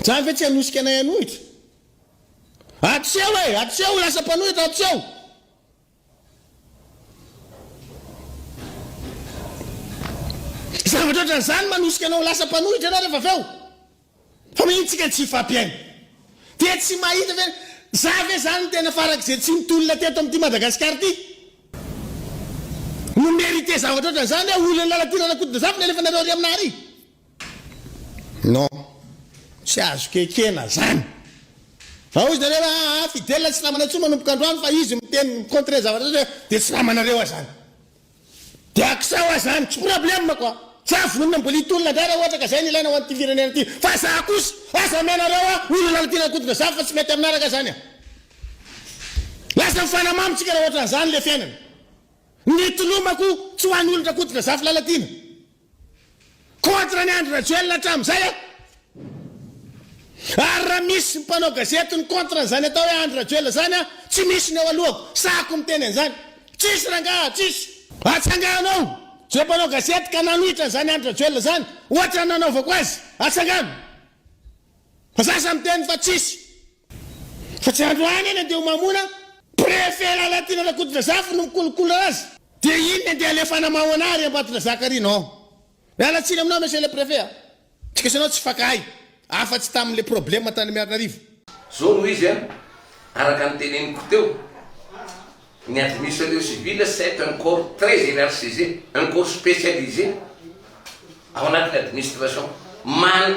zany fa tsy hanosika anay anohitra atseho lasa mpanohitra atseho zavatra ohatran'izany manosika anao lasa mpanohitra anao rehefa aveo fa mihintsika tsy fampiaina dia tsy mahita ve za ve zany ny tena farak'izay tsy mitolona teto amin'ity Madagasikara ty no mérité zavatra ohatran'izany hoe olona lalatina nakodina zafy nalefa nareo ry aminary non tsy azo kekena zany fa izy nareo fidèle tsy namana tsoa manomboka androany fa izy miteny contre zavatra dia tsy namanareo zany dia akisao zany tsy problème quoi za vonina mbola hitolona ndray raha ohatra ka zay ny ilaina ho an'ity firenena ity fa za kosa aza menareo olona lalatina nakodina zafy fa tsy mety aminaraka zany lasa mifanamamitsika raha ohatran'izany le fiainana ny tolomako tsy ho an'ny olona kodina zafy lalatina contre ny Andry Rajoelina hatramin'izay ary raha misy mpanao gazety ny contre n'izany atao hoe Andry Rajoelina zany tsy misy ny eo alohako sako miteny an'izany tsisy rangaha tsisy atsanganao zay mpanao gazety ka nanohitra n'izany Andry Rajoelina zany ohatra nanaovako azy atsangano fa sasa miteny fa tsisy fa tsy androany eny dia ho mamona préfet lalatina nakodina zafy no mikolokolo azy dia iny dia alefana mahonary ambatona zakary non mialatsiny aminao monsieur le préfet tsika sanao tsy fakahay afa-tsy tamin'le problème tany Miarinarivo zao no izy araka ny teneniko teo ny administrateur civil c'est un corps très hiérarchisé, un corps spécialisé ao anatin'ny administration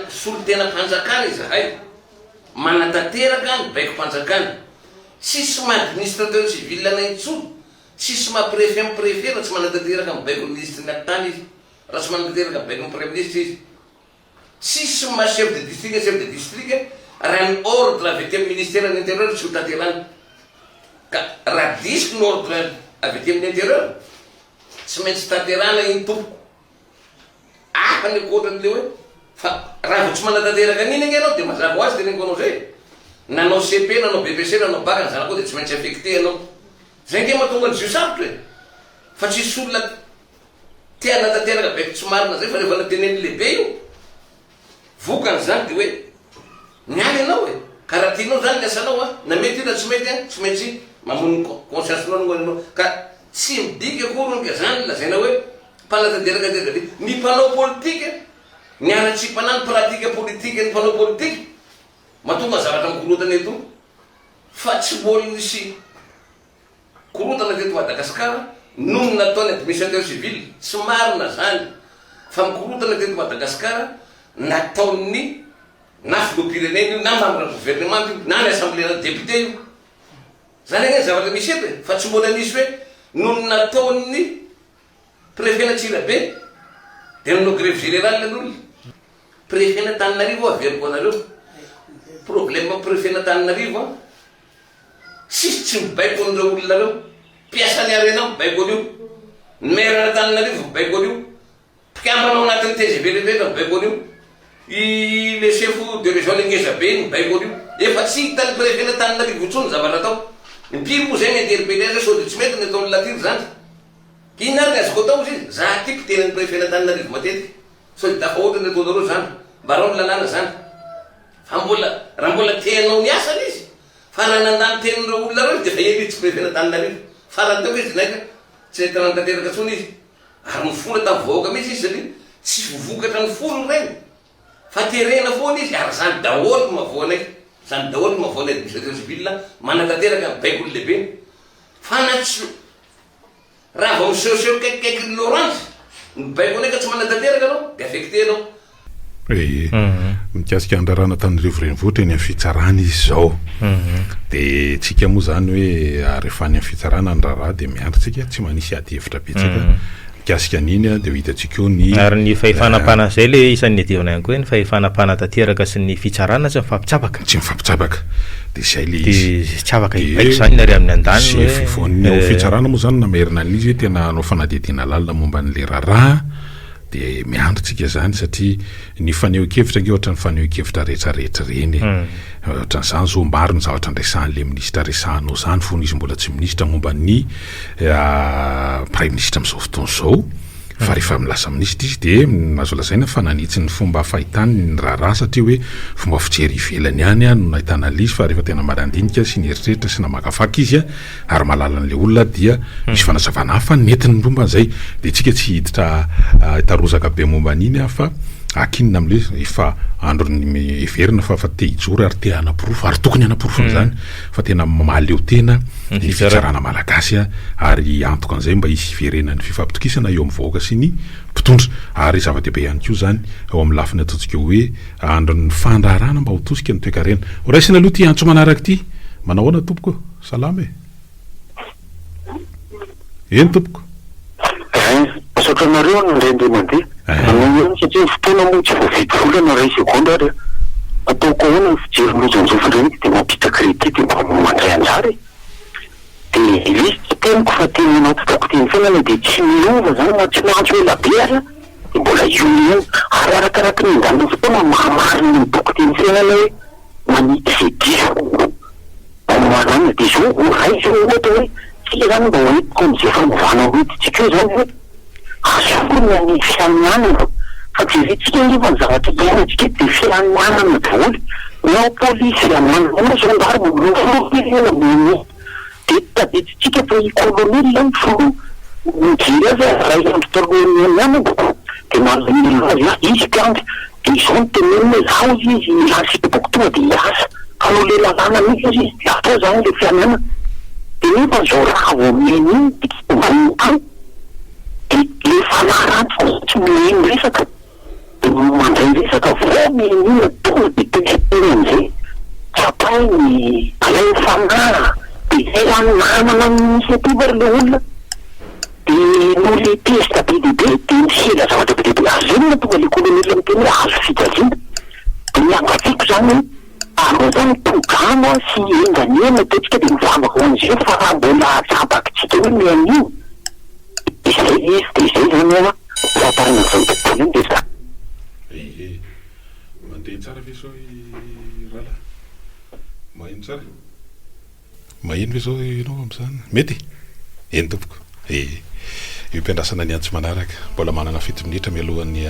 solo tena mpanjakana izy hay manatanteraka ny baiko mpanjakana sisy ma-administrateur civil na intsony sisy ma-préfet mi-préfet raha tsy manatanteraka ny baiko ministre ny atany izy raha tsy manatanteraka ny baiko premier ministre izy sisy ma-chef de district raha ny ordre avy ety amin'ny ministère de l'intérieur tsy ho tanterana ka raha disy ny ordre avy ety amin'ny intérieur tsy maintsy tanterana iny tompoko afa ny akoatran'le hoe fa raha vo tsy manatanteraka an'iny iny ianao dia mazava ho azy teneniko anao zay nanao CP nanao BPC nanao bac zany koa dia tsy maintsy affecté anao zay nge mahatonga ny zio sarotra hoe fa tsisy olona tia natanteraka baiko tsy marina zay fa rehefa nateneny lehibe io vokan'izany dia hoe nialy ianao hoe karaha tianao zany ny asanao na mety io na tsy mety tsy maintsy mamono conscience-nao anao ka tsy midika akory ka zany lazaina hoe mpanatanteraka terabe ny mpanao politika ny aratsipana ny pratika politika ny mpanao politika mahatonga zavatra mikorotana eto fa tsy mbola nisy korotana teto Madagasikara noho ny nataony administrateur civil tsy marina zany fa mikorotana teto Madagasikara nataony na filoham-pirenena na membre gouvernement na ny assemblée na député io zany agny zavatra misy eto fa tsy mbola nisy hoe noho nataony préfet n'Antsirabe dia nanao grève générale n'olona préfet n'Antananarivo averiko anareo problème préfet n'Antananarivo sisy tsy mibaiko an'ireo olona reo mpiasany arena mibaiko an'io maire n'Antananarivo mibaiko an'io mpikambanao anatin'ny TGV rehetra mibaiko an'io le chef de région Ngezabe mibaiko an'io efa tsy hitany préfet n'Antananarivo intsony zavatra atao impiro moa zay ny interpellé sao dia tsy mety ny ataony latiro zany inona ny azoko atao izy za tiako tenany préfet n'Antananarivo matetika sao dia dafa ohatra ny ataonareo zany mba rao ny lalàna zany fa raha mbola teanao ny asany izy fa raha nandany tenin'ireo olona reo dia fa elitsy préfet n'Antananarivo farany teo izy naika tsy nahita nanatanteraka tsony izy ary mifola tamin'ny vahoaka mihitsy izy satria tsy vokatra ny folo regny fa terena foana izy ary zany daholo ny mavoanay zany daholo ny mavoanay administrateur civil manatanteraka ny baiko ny lehibe fa natsy raha vao misehoseho kaikikaiky ny Laurence ny baiko anay ka tsy manatanteraka anao dia affecté anao mikasika andrarana Antananarivo renivohitra eny amin'ny fitsarana izy zao dia tsika moa zany hoe rehefa any amin'ny fitsarana ny raharaha dia miandritsika tsy manisy ady hevitra betsaka mikasika an'iny dia ho hitantsika eo ny ary ny fahefanapana zay le isan'ny adiavana ihany koa ny fahefanapana tanteraka sy ny fitsarana tsy mifampitsapaka dia zay le izy tsy afaka hibaiko zany nary amin'ny andany hoe fitsarana moa zany namerina an'izy hoe tena anao fanadihadiana lalina momba n'le raharaha dia miandritsika zany satria ny faneho-kevitra nge ohatra ny faneho-kevitra rehetrarehetra reny ohatran'izany zo maro ny zavatra ndraisahan'le ministra resahanao zany fony izy mbola tsy ministra momba ny prime ministre amin'izao fotoana izao fa rehefa milasa minisitra izy dia azo lazaina fananitsy ny fomba fahitany ny raharaha satria hoe fomba fijery ivelany ihany no nahitana lizy fa rehefa tena marandinika sy ny eritreritra sy namakafaka izy ary malala an'ilay olona dia misy fanazavana hafa netiny momba an'izay dia tsika tsy hiditra tarozaka be momba an'iny fa akinina amin'le efa androny everina fa te hijoro ary te hanaporofo ary tokony hanaporofona zany fa tena maleo tena ny fitsarana malagasy ary antoka an'izay mba hisy iverenany fifampitokisana eo amin'ny vahoaka sy ny mpitondra ary zava-dehibe ihany koa zany ao amin'ny lafiny ataontsika hoe androny fandraharana mba ho tosika ny toe-karena raisina aloha ty antso manaraka ity manao ahoana tompoko salama eny tompoko asotranareo nrendre mandeha satria fotoana moa tsy voavidy volana ray seconde ary ataoko ahoana ny fijery lojanjofireny dia mampitaka rety dia mba mandray anjary dia izy tsy teniko fa tena natotako teny fiainana dia tsy miova zany na tsy mahatsy hoe labe ary dia mbola io ary arakaraka ny indalina fotoana mahamariny ny boko teny fiainana hoe manity ze diso manana dia zao ray zao ohatra hoe tsika zany mba hoentiko am'izay fanovana hoentitsika io zany hoe asorona ny fiananana fa tsy zitsika ngefa ny zavatra iainatsika dia fiananana daholo na polisy fiananana na zandary milofolofirenena meny dia taditsitsika fa ikolonila ny folo mijery azy ray andro talohan'ny ananana dia malamilazy izy kandy dia izao ny tenenina zaho izy ilasika boko tonga dia iasa fa no le lalàna misy izy dia atao zany le fianana dia nefa zao raha vo meny iny tikivanitany le fanarantsy tsy miheny resaka dia mandray resaka vo miheny ina tonga dia toketeny am'izay tsapay ny alay fanara dia zay zany namana misy atibary le olona dia no le tezitra be dehibe dia misela zavatra be dehibe azo zany na tonga le kolonila miteny hoe azo fijaliana dia miangatsiko zany aleo zany programa sy enganena tetsika dia mivavaka ho an'izay fa raha mbola tsabakitsika hoe mian'io izay izy dia izay zany ena fahatarina zany tontolo iny dia za mandeha tsara ve zao rahala maheno tsara maheno ve zao ianao am'izany mety eny tompoko io mpiandrasana ny antso manaraka mbola manana 7 minitra mialohan'ny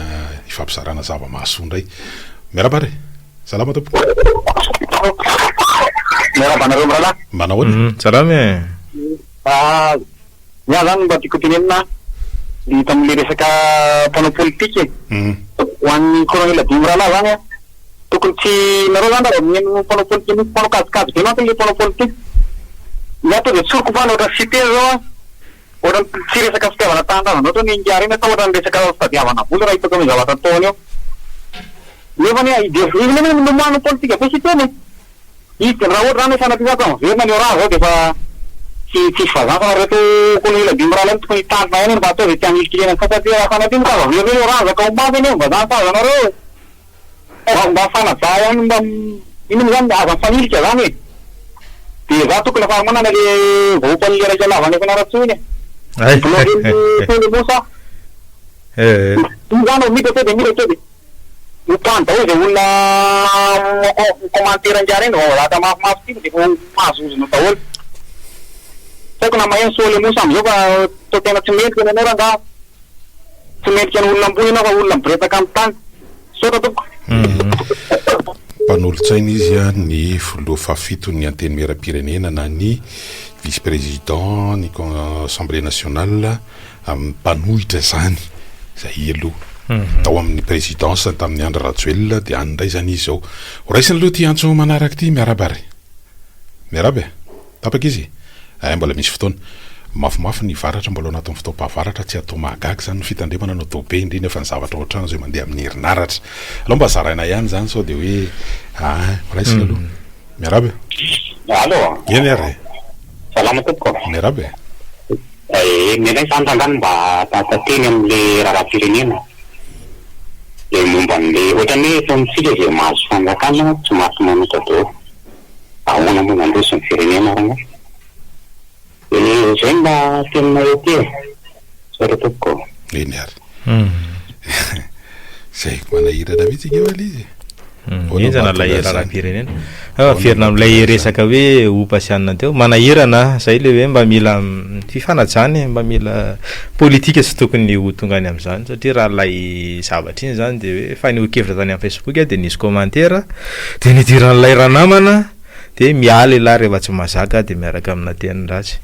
ifampisarana zava-mahasoa ndray miarabare salama tompoko miarabanareo mirala manao ahoana salama mia zany mba tiako tenenina hita am'le resaka mpanao politika ho an'ny colonel Bimrala zany tokony tsy nareo zany raha mineno mpanao politika misy mpanao kajikajy be manko le mpanao politika miato dia tsoroko va ohatra cité zao ohatra tsy resaka fitiavana tanindrazana ohatra ny ingary iny atao ohatra ny resaka fitadiavana vola raha hitako amy zavatra ataony eo nefa ny izy ny momano politika be cité-ny izy raha ohatra zany fanatisako amverina ny oraha zao dia fa tsy fazan fa reto colonel Bimrala tokony hitandrina ihany mba atao zay tianilkilena fa satria raha fanatiny ka averina ny oraha zaka ombavy eny eo mba zany fazanareo mba fanaja ihany mba ino zany aza fanilika zany e dia za tokony afa manana le vahoapan'ile raika lavany efa naratsoiny mosa zany mita to dia mita to dia mitany daholo zay olona commentaire anjara eny lata mafimafy tika dia vo mahazozona daholo saiko na maheno soa le mosa am'izao fa to tena tsy mendrika ny anao ranga tsy mendrika ny olona ambony anao fa olona mibiretaka amin'ny tany sota toko mpanolo-tsaina izy ny filoha fafito ny anteny mera-pirenena na ny vice-président ny assemblée nationale amin'ny mpanohitra zany zay aloha tao amin'ny présidence tamin'ny andro rajoelona dia anyndray zany izy zao raisina aloha ty antso manaraka ty miarabary miaraby tapaka izy mbola misy fotoana mafimafy ny varatra mbola anatin'ny fotoam-pahavaratra tsy atao mahagaga zany ny fitandremana no atao be indrindra fa ny zavatra ohatrano zay mandeha amin'ny herinaratra aloha mba zaraina ihany zany sao dia hoe raisina aloha miaraby allo eny ary salama tompoko miaraby menay zany rangany mba tateny am'le raharam-pirenena le momba an'le ohatrany hoe efa misika zay mahazo fanjakana tsy mahazo manota dao ahoana moa mandroso ny firenena ranga zay mba tenina eo ty sara tompoko eny ary zay manahirana mihitsy eo ala izy Injana lay rahapirenena averina amin'ilay resaka hoe opasianina teo manahirana zay le hoe mba mila fifanajany mba mila politika sy tokony ho tonga any amin'izany satria raha lay zavatra iny zany de hoe fa nihokevitra tany amin'ny Facebook de nisy commentaire de nidiran'ilay raha namana de miala ilahy rehefa tsy mazaka de miaraka amina teny ratsy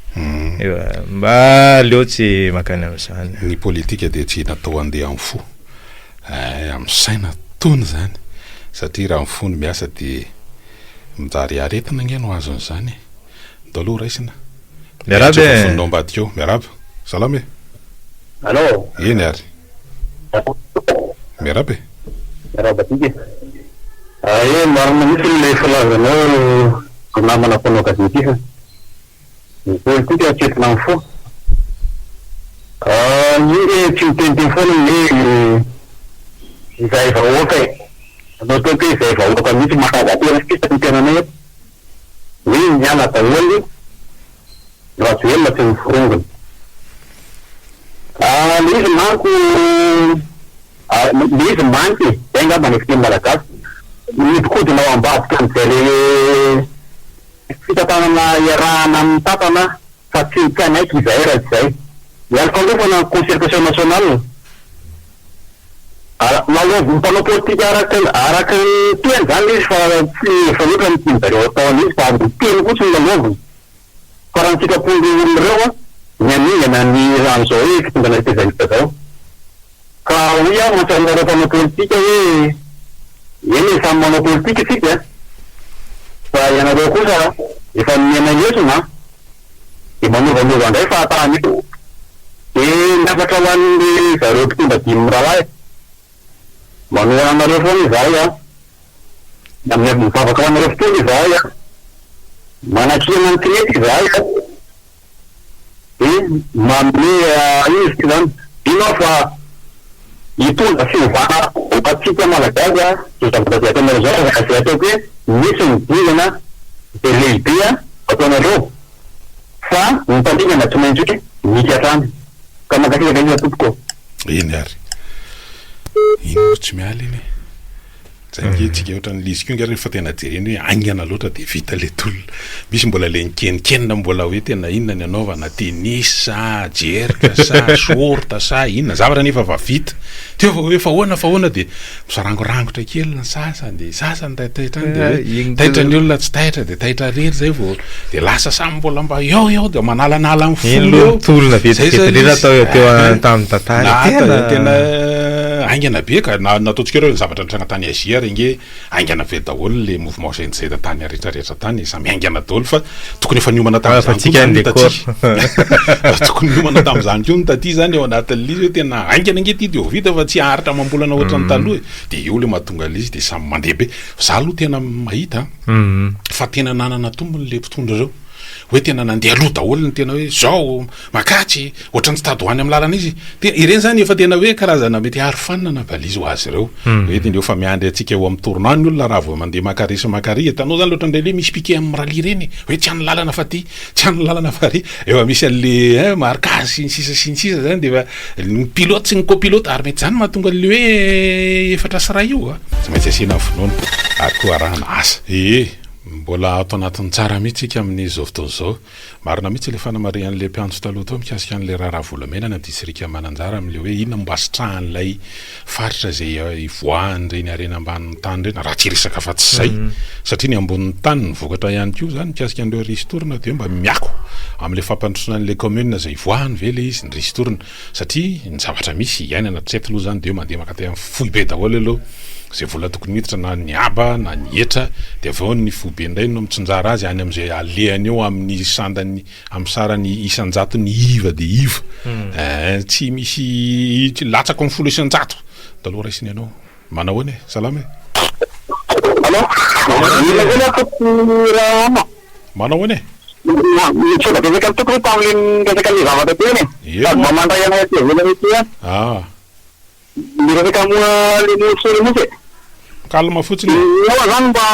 mba leo tsy makany amin'izany ny politika de tsy natao andeha amin'ny fo amin'ny saina tony zany satria raha mifony miasa de mijary aretina ngeno azony zany dalo raisina miarabe fonao ambadikeo miaraba salame Allô eny ary miarabe Rabatike marina misy le filazanao namana mpanao gazety ny politika tsetina amin'ny fo ny tsy mitenteny foana ny izay vahoaka anao teo hoe izay vahoaka mihitsy mahazatena sisa ny tenanay hoe miala daholo raha velona tsy miforongony le izy manko le izy manky zay ngamba ny fiteny malagasy midikodina ao ambadika am'izay le fitantanana iarahana amin'ny tapana fa tsy kanaiky izay raha zay mialika androfana concertation nationale malova mpanao politika araka ny teny zany izy fa tsy fanotra ny tiny zareo ataony izy fa teny fotsiny laloviny fa raha ny tsikapondy olon'ireo mianingana ny ran'izao hoe fitongana spesialista zao ka hoy aho mahatsarynareo mpanao politika hoe eny samy manao politika isika fa ianareo kosa efa miaina lesona de manovamova ndray fahatany io de miafatra ho an'ny zareo mpitondra dimy miralahy manoana anareo foana izahay amin'ny mivavaka ho anareo fotoana izahay manakina ny tinety izahay de mamle izy zany dinao fa hitondra fiovana opatsika malagasy sy zavatra atanareo zao zay atao hoe misy midingana de lehibe ataonareo fa mitandingana tsy maintsy hoe misy atrany ka makasika ina tompoko eny ary ino tsy miala iny zay ngetsika ohatra ny lizy kio rehefa tena jereny hoe angana loatra de vita le tolona misy mbola le nikenikena mbola hoe tena inona ny anaovana tenis sa jerika sa shorta sa inona zavatra nefa va vita teo hoe fa hoana de misarangorangotra kely ny sasany de sasany taitra de taitra ny olona tsy taitra de taitra rery zay vao de lasa samy mbola mba eo de manalanala amin'ny folo tolona vetivety atao teo tamin'ny tantara tena angana be ka nataontsika reo zavatra nitranga tany Azia renge angana be daholo le mouvement CNC tany rehetrarehetra tany samy angana daholo fa tokony efa niomana tamin'izany tokony niomana tamin'izany koa nitaty zany ao anatin'le izy hoe tena angana ngety de vita fa tsy aharitra mambolana ohatra ny taloha de io le mahatonga le izy de samy mandeha be za aloha tena mahita fa tena nanana tombony le mpitondra reo hoe tena nandeha aloha daholo ny tena hoe zao makatsy ohatrany tsy tady hoany amin'ny lalana izy ireny zany efa tena hoe karazana mety harofanina na balizy ho azy reo hoe tendreo fa miandry atsika eo amin'ny tournant ny olona raha vao mandeha makary sy makary tanao zany loatra ndray le misy piqué amin'ny rally reny hoe tsy any lalana fa ty tsy any lalana fa ry efa misy an'le marquage ny sisa zany de efa ny pilote sy ny copilote ary mety zany mahatonga le hoe efatra sy ray io tsy maintsy asiana vonoana ary koa arahana asa mbola atao anatin'ny tsara mihitsika amin'izao fotoana zao marina mihitsy le fanamarian'le mpianjo taloha tao mikasika an'le raharaha volamena na disrika mananjara amin'le hoe inona mba sitrahan'ilay faritra zay ivoahany reny arena ambanin'ny tany reny raha tsy resaka fa tsy zay satria ny ambonin'ny tany ny vokatra ihany koa zany mikasika an'ireo ristorina de mba miako amin'le fampandrosoana an'le commune zay ivoahany ve le izy ny ristorina satria ny zavatra misy iainana tseto loha zany de mandeha makatay amin'ny fohy be daholo aloha zay vola tokony miditra na ny aba na ny etra de aveo ny fobe indray no mitsinjara azy any am'izay alehany eo amin'ny sandany amin'ny sarany isanjato ny iva de iva tsy misy latsaka amin'ny folo isanjato taloha raisiny ianao manao any salama manao any mitsoka desaka tokony tamin'ny resaka ny zavatra teny mamandray anay aty avela mety miresaka moa le mosolo mosy kalma fotsiny eo zany mba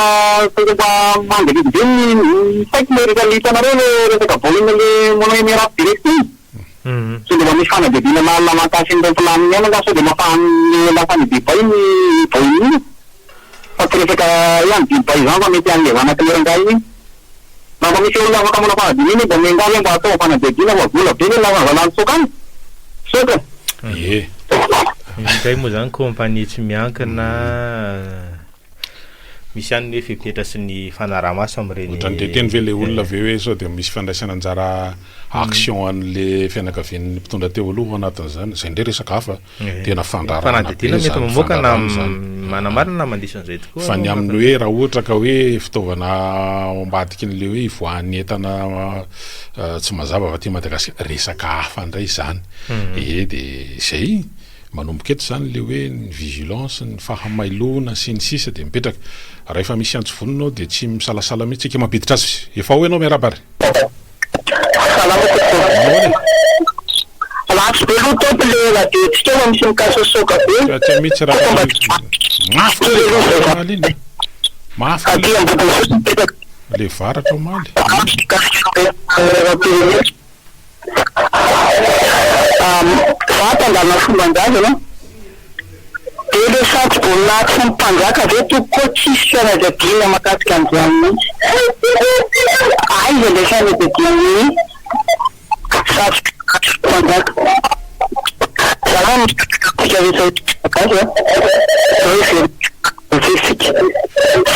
mandeha ny faiky le resaka hitanareo le resaka volina le manao émirate direct so de mba misy fanadidina malamantasy ny refilaminy ena so de mafahany lafany debay ny voiny fa pakiresaka ihany biby paizan fa mety an'le vanakalera iny mba misy olona afaka manao fanadiny iny da miangary mba atao fanadidina fa vola be la vanalany sokany soka indray moa zany compagnie tsy miankina misy any hoe fipetra sy ny fanaramaso am'ireny ohatrany de teny ve le olona ave hoe sao de misy fandraisana anjara action an'le fianakavian'ny mpitondra teo aloha anatin'izany zay ndray resaka hafa tena fanadidina mety mamoaka na manamarina na mandisan'izay tokoa fa ny amin'ny hoe raha ohatra ka hoe fitaovana ambadiky n'le hoe ivoan'ny entana tsy mazava fa ty Madagasikara resaka hafa ndray zany de zay manomboka eto zany le hoe ny vigilance ny fahamailona sy ny sisa de mipetraka rehefa misy antso vononao de tsy misalasala mihitsy tsika mampiditra azy efa ho enao miarabary lasy be lo tompy le radiotsika fa misy mikasosoka be tsy mihitsy raha mafy iny mafy le varatra omaly vatandana fomban-draza no de le satrobolinaty sy mpanjaka ve tokoko tsisy fianakaviana makasika an'izany mihitsy aiza le fianakaviana satrompanjaka zany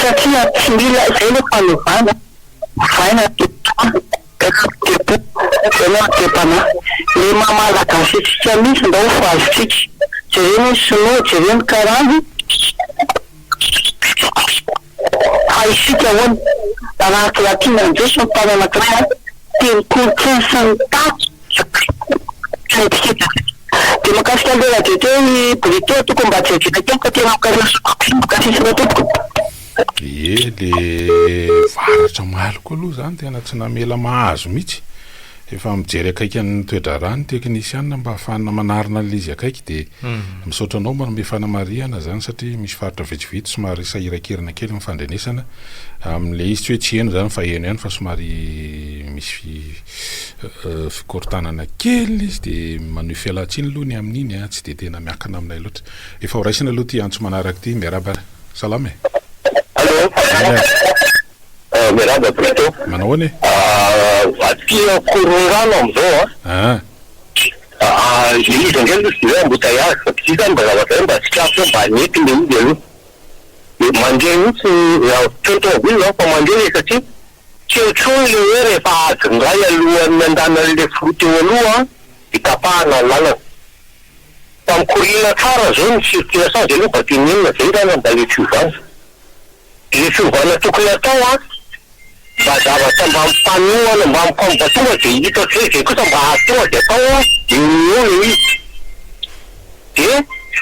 satria tsy mila zay le fanovana vaina tepana le mamalagasy tsika misy mba ho fazitsika jereny sinoa jereny karangy fa isika hoany anaty latina andresy mitany anankiray teny kolotsainy sy ny taty de makasika le radio teo brito toko mba jejena teo ka tena mikasisina tompoko le varatra maly koa aloha zany tena tsy namela mahazo mihitsy efa mijery akaiky an'ny toedrarà ny teknisianina mba ahafahana manarina an'lizy akaiky de misaotra anao manome fanamariana zany satria misy faritra vitsivitsy somary sahirakirana kely mifandrenesana amin'le izy tsy hoe tsy eno zany fa eno ihany fa somary misy fikortanana kely izy de manohy fialatsiny aloha ny amin'iny tsy de tena miakana aminay loatra efa ho raisina aloha ty antso manaraky ty miarabara salama mirada plutôt manao ane aty korongano amizao izy angely zay embouteillage fa tsy zany mba zavatra mba tsikafo mba nety le izy aloha mandeha mihitsy totomobily zao fa mandeha satria tseotrony le hoe rehefa adingray alohan'ny andana le foro teo aloha itapahana lalana fa mikorina tsara zao ny circulation zay aloha fa tinenina zay zany mba le fiovana le fiovana tokony atao mba zavatra mba mipanoana mba mikomba tonga de hitako hoe zay kosa mba atonga de atao olo izy de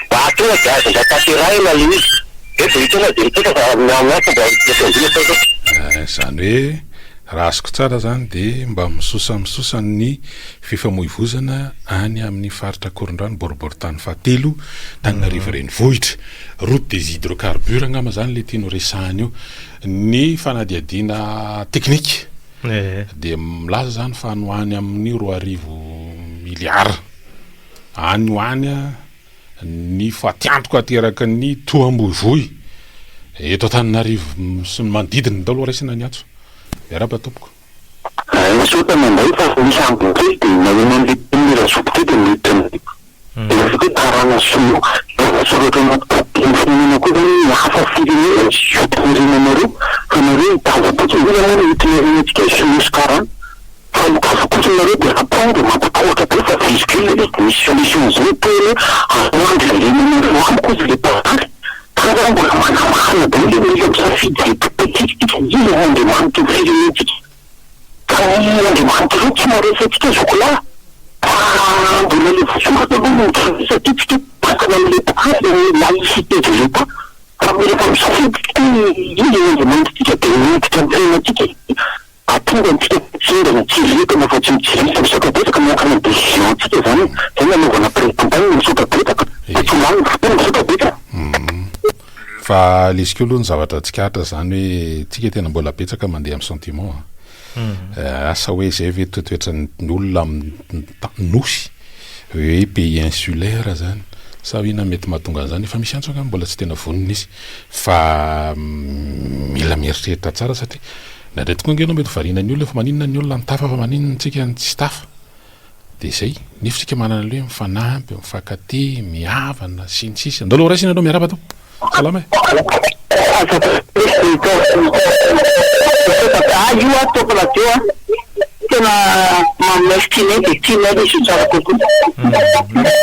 mba atonga de azo mba taterahina le izy de hitona de hitota fa amin'azy mba mitombola zany hoe raha azoko tsara zany de mba misosa ny fifamoivozana any amin'ny faritra korondrano boriboritany fahatelo Tananarivo renivohitra route des hydrocarbures angamba zany le tiano resahany io ny fanadiadina teknika de milaza zany fa anoany amin'ny 2 miliara any hoany ny fatiantoko ateraka ny toamboivoy eto Tananarivo sy ny manodidiny dalo raisina ny atso miaraba tompoko sota mandray fa misy ambokely de nahenan'le mirazoboke de mety de tarana soratra anaty koa zany hafa firenena firenenareo fa nareo mitavapotsy oe itinerenetsika solosy karana fa mitavapotsy nareo de rapon de mampatahotra be fa visicule le de misy solution zay tele aandry firenenareo amiko izy le pataly kaza mbola manamahana be le mila misafidy zay topetsikitika izy andriamanitra firenetsika ka andriamanitra zao tsy maresatsika zokola mbola le vosoratra aloha misatisika bakana am'le pataly laïcité de l'état fa rehefa misafidyka izy andriamanitra de miditra am'tenatsika atonga antsika singa mitsiritana fa tsy mitsiritana misakabetaka miankana décision antsika zany zay nanaovana prétendant misakabetaka tolany fotona misakabetaka fa lesika aloha ny zavatra tsikatra zany hoe tsika tena mbola betsaka mandeha amin'ny sentiment asa hoe zay ve toetoetra ny olona nosy hoe pays insulaire zany sa ina mety mahatonga an'izany efa misy antsaka mbola tsy tena vonina izy fa mila mieritreritra tsara satria nandray tokoa ange anao mety variana ny olona fa maninona ny olona nitafa fa maninona ntsika ny tsy tafa dia izay nefitsika manana le hoe mifanampy mifankaty mihavana sinisisy andao aloha raisina anao miaraba tao salama io ataoko radio tena mamesitiny dia tiana le izy tsara kokoa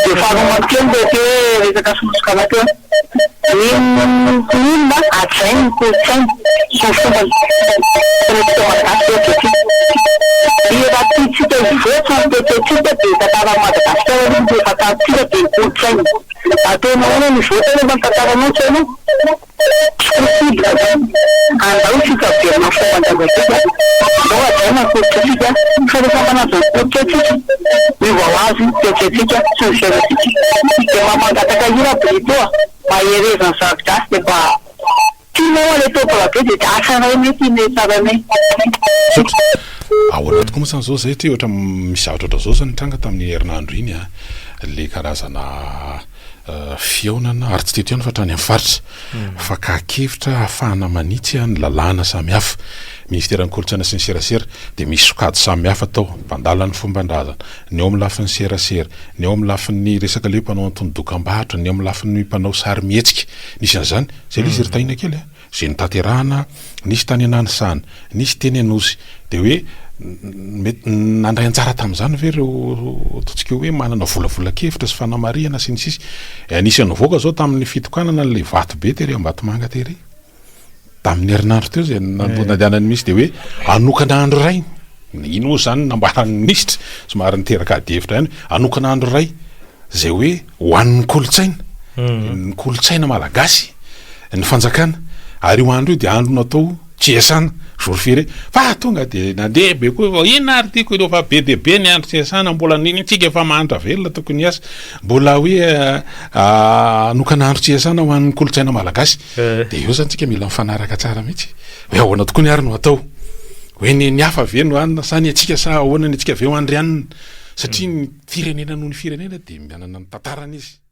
dia faharomakely le te resaka sonosokanaky inona atsainy ny kolotsainy fofomba malagasy raha tiatsika ivoatra tetetsika dia tantara Madagasikara io dia fantatsika dia kolotsainy ataonao hoe mivoatra rehefa tantaranao tsainao possible andao fikaviana fomban-davatsika andao ajaina kolotsatsika fa rehefa manaja kolotsatsika mivao azy tetetsika sy ny fiainatsika dia mamangataka ira britoa maherezany zarigasy dia mba tianao ale topolabe dia asaray mety ine tsaranay ao anaty koa moa zany zao zay ty ohatra misy zavatra oatra zao zany tranga tamin'ny herinandro iny a le karazana fiaonana ary tsy teto ihany fa trany amin'ny faritra fa kahakevitra ahafahana manitsy a ny lalàna samihafa ministeran'ny kolontsaina sy ny serasera dia misy sokady samihafa tao mpandalany fomban-drazana ny eo amin'ny lafin'ny serasera ny eo amin'ny lafin'ny resaka le mpanao antony dokam-barotra ny eo amin'ny lafin'ny mpanao sary mihetsika nisy an'izany zay le izy ritaina kely a zay nytanterahana nisy tany ananysana nisy teny anosy dia hoe mety nandray anjara tamin'izany ve reo ataontsika hoe manana volavolan-kevitra sy fanamariana sy nisisy anisany voaka zao tamin'ny fitokanana n'le vato be tery Ambatomanga tery tamin'ny herinandro teo zay nandianany misy dia hoe anokana andro ray ino moa zany nambarany ministra somary niteraka adihevitra ihany anokana andro ray zay hoe ho an'ny kolotsaina ny kolotsaina malagasy ny fanjakana ary io andro io dia andro natao tsy esana jour férié fa tonga dia nandeha be koa inona ary tiako ireo fa be dia be ny andro tsy esana mbola ninitsika efa mahantra velona tokony asa mbola hoe anokana andro tsy esana ho an'ny kolotsaina malagasy dia eo zany tsika mila mifanaraka tsara mihitsy hoe ahoana tokoa ny ary no atao hoe ny hafa ve no anina sa ny atsika sa ahoana ny atsika ve ho andry anina satria ny firenena noho ny firenena dia mianana ny tantarana izy